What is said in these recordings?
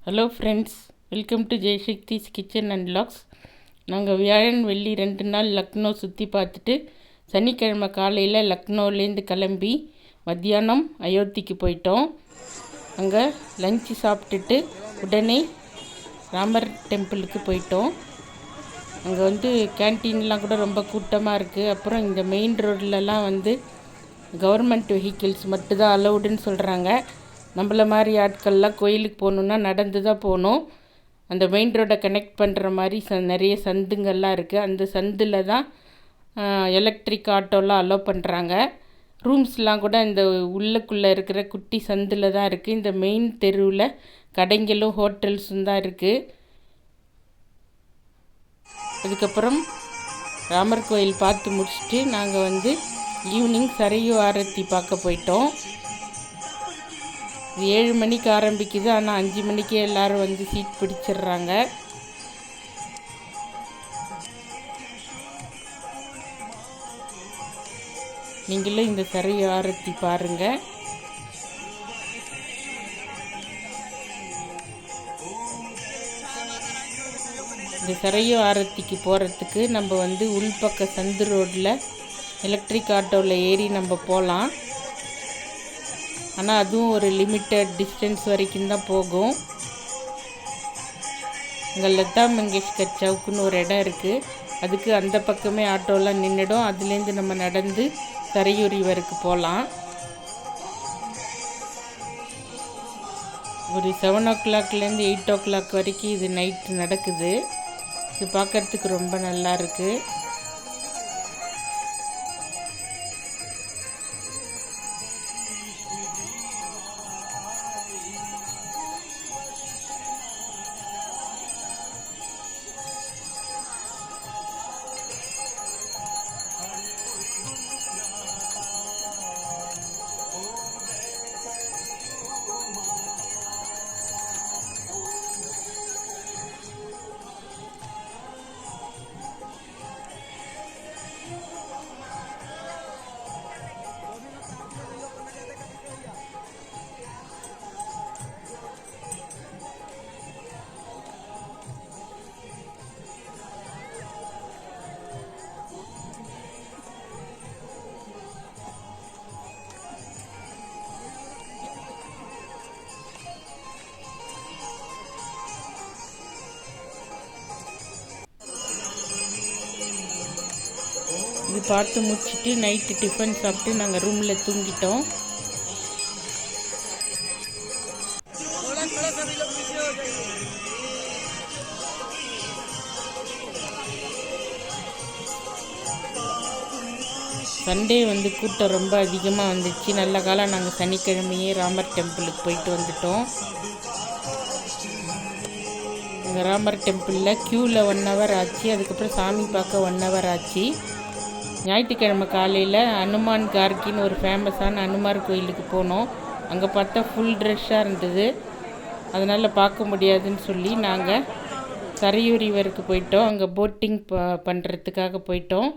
Hello friends, welcome to Jaisakthi's kitchen and vlogs. நாங்கள் வியாழன் வெள்ளி 2 நாள் லக்னோ சுற்றி பார்த்துட்டு சனிக்கிழமை காலையில் லக்னோலேருந்து கிளம்பி மத்தியானம் அயோத்திக்கு போயிட்டோம். அங்கே லஞ்சு சாப்பிட்டுட்டு உடனே ராமர் டெம்பிளுக்கு போயிட்டோம். அங்கே கேன்டீன்லாம் கூட ரொம்ப கூட்டமாக இருக்குது. அப்புறம் இந்த மெயின் ரோட்லலாம் கவர்மெண்ட் வெஹிக்கிள்ஸ் மட்டும்தான் அலௌடுன்னு சொல்கிறாங்க. நம்மள மாதிரி ஆட்கள்லாம் கோயிலுக்கு போகணுன்னா நடந்து தான் போகணும். அந்த மெயின் ரோடை கனெக்ட் பண்ணுற மாதிரி நிறைய சந்துங்கள்லாம் இருக்குது. அந்த சந்தில் தான் எலக்ட்ரிக் ஆட்டோலாம் அலோவ் பண்ணுறாங்க. ரூம்ஸ்லாம் கூட இந்த உள்ளுக்குள்ளே இருக்கிற குட்டி சந்தில் தான் இருக்குது. இந்த மெயின் தெருவில் கடைங்களும் ஹோட்டல்ஸும் தான் இருக்குது. அதுக்கப்புறம் ராமர் கோயில் பார்த்து முடிச்சுட்டு நாங்கள் ஈவினிங் சரையு ஆரத்தி பார்க்க போயிட்டோம். 7 மணிக்கு ஆரம்பிக்குது. ஆனால் 5 மணிக்கே எல்லோரும் சீட் பிடிச்சிடுறாங்க. நீங்களும் இந்த சரையு ஆரத்தி பாருங்கள். இந்த சரையு ஆரத்திக்கு போகிறதுக்கு நம்ம உள்பக்க சந்து ரோட்டில் எலக்ட்ரிக் ஆட்டோவில் ஏறி நம்ம போகலாம். ஆனால் அதுவும் ஒரு லிமிட்டட் டிஸ்டன்ஸ் வரைக்கும் தான் போகும். இங்கே லதா மங்கேஷ்கர் சவுக்குன்னு ஒரு இடம் இருக்குது. அதுக்கு அந்த பக்கமே ஆட்டோலாம் நின்றுடும். அதுலேருந்து நம்ம நடந்து சரையு ரிவருக்கு போகலாம். ஒரு 7 o'clockலேருந்து 8 o'clock வரைக்கும் இது நைட்டு நடக்குது. இது பார்க்குறதுக்கு ரொம்ப நல்லா இருக்குது. இது பார்த்து முடிச்சுட்டு நைட்டு டிஃபன் சாப்பிட்டு நாங்கள் ரூமில் தூங்கிட்டோம். சண்டே கூட்டம் ரொம்ப அதிகமாக வந்துச்சு. நல்ல காலம் நாங்கள் சனிக்கிழமையே ராமர் டெம்பிளுக்கு போயிட்டு வந்துட்டோம். அங்கே ராமர் டெம்பிளில் க்யூவில் 1 hour ஆச்சு. அதுக்கப்புறம் சாமி பார்க்க 1 hour ஆச்சு. ஞாயிற்றுக்கிழமை காலையில் அனுமான் கார்கின்னு ஒரு ஃபேமஸான அனுமார் கோயிலுக்கு போனோம். அங்கே பார்த்தா ஃபுல் ட்ரெஷ்ஷாக இருந்தது. அதனால் பார்க்க முடியாதுன்னு சொல்லி நாங்கள் சரையு ரிவருக்கு போயிட்டோம். அங்கே போட்டிங் பண்ணுறதுக்காக போயிட்டோம்.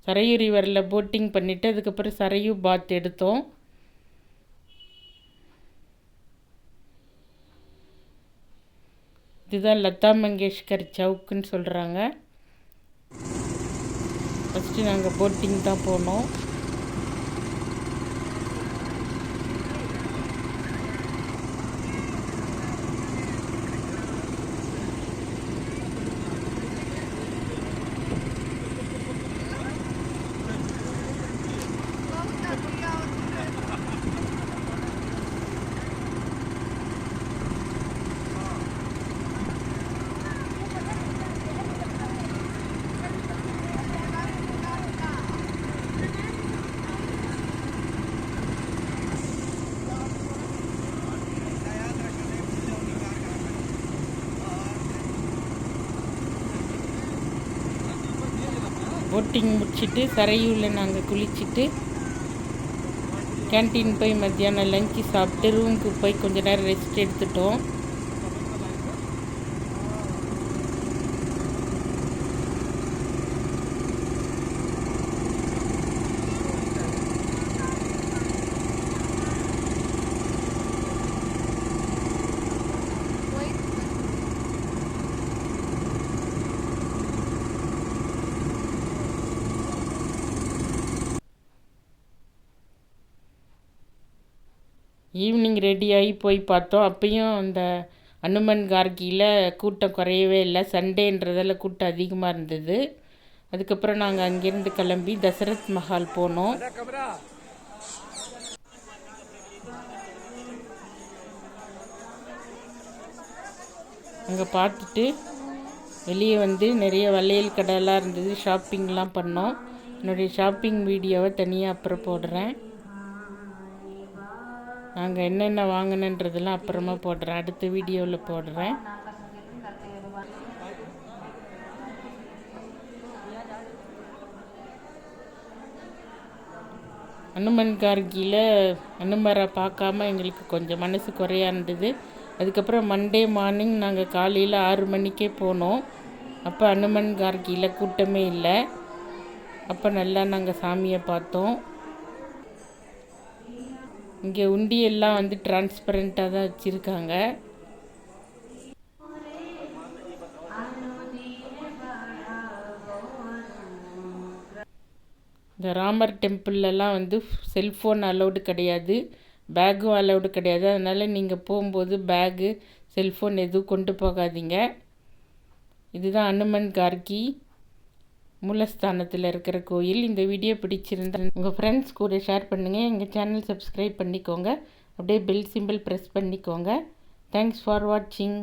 சரையு ரிவரில் போட்டிங் பண்ணிவிட்டு அதுக்கப்புறம் சரையு பாத் எடுத்தோம். இதுதான் லதா மங்கேஷ்கர் சவுக்குன்னு சொல்கிறாங்க. ஃபஸ்ட்டு நாங்கள் போட்டிங் தான் போனோம். போட்டிங் முடிச்சுட்டு சரையூவில் நாங்கள் குளிச்சுட்டு கேன்டீன் போய் மத்தியானம் லஞ்சு சாப்பிட்டு ரூமுக்கு போய் கொஞ்ச நேரம் ரெஸ்ட் எடுத்துட்டோம். ஈவினிங் ரெடியாகி போய் பார்த்தோம். அப்பயும் அந்த அனுமன் கார்கியில் கூட்டம் குறையவே இல்லை. சண்டேன்றதால கூட்டம் அதிகமாக இருந்தது. அதுக்கப்புறம் நாங்கள் அங்கேருந்து கிளம்பி தசரத் மஹால் போனோம். அங்கே பார்த்துட்டு வெளியே வந்து நிறைய வளையல் கடையெல்லாம் இருந்தது. ஷாப்பிங்லாம் பண்ணோம். என்னுடைய ஷாப்பிங் வீடியோவை தனியாக அப்புறம் போடுறேன். நாங்கள் என்னென்ன வாங்கினன்றதெல்லாம் அப்புறமா போடுறேன், அடுத்த வீடியோவில் போடுறேன். அனுமன் கார்கியில் அனுமரை பார்க்காம எங்களுக்கு கொஞ்சம் மனசு குறையா இருந்தது. அதுக்கப்புறம் மண்டே மார்னிங் நாங்கள் காலையில் 6 மணிக்கே போனோம். அப்போ அனுமன் கார்கியில் கூட்டமே இல்லை. அப்போ நல்லா நாங்கள் சாமியை பார்த்தோம். இங்கே உண்டியெல்லாம் வந்து டிரான்ஸ்பரண்ட்டாக தான் வச்சுருக்காங்க. இந்த ராமர் டெம்பிள்லாம் வந்து செல்ஃபோன் அலௌடு கிடையாது, பேக்கும் அலௌடு கிடையாது. அதனால் நீங்கள் போகும்போது பேகு செல்ஃபோன் எதுவும் கொண்டு போகாதீங்க. இதுதான் அனுமன் கார்கி மூலஸ்தானத்தில் இருக்கிற கோயில். இந்த வீடியோ பிடிச்சிருந்தா உங்கள் ஃப்ரெண்ட்ஸ் கூட ஷேர் பண்ணுங்கள். எங்கள் சேனல் சப்ஸ்கிரைப் பண்ணிக்கோங்க. அப்படியே பெல் சிம்பிள் ப்ரெஸ் பண்ணிக்கோங்க. தேங்க்ஸ் ஃபார் வாட்சிங்.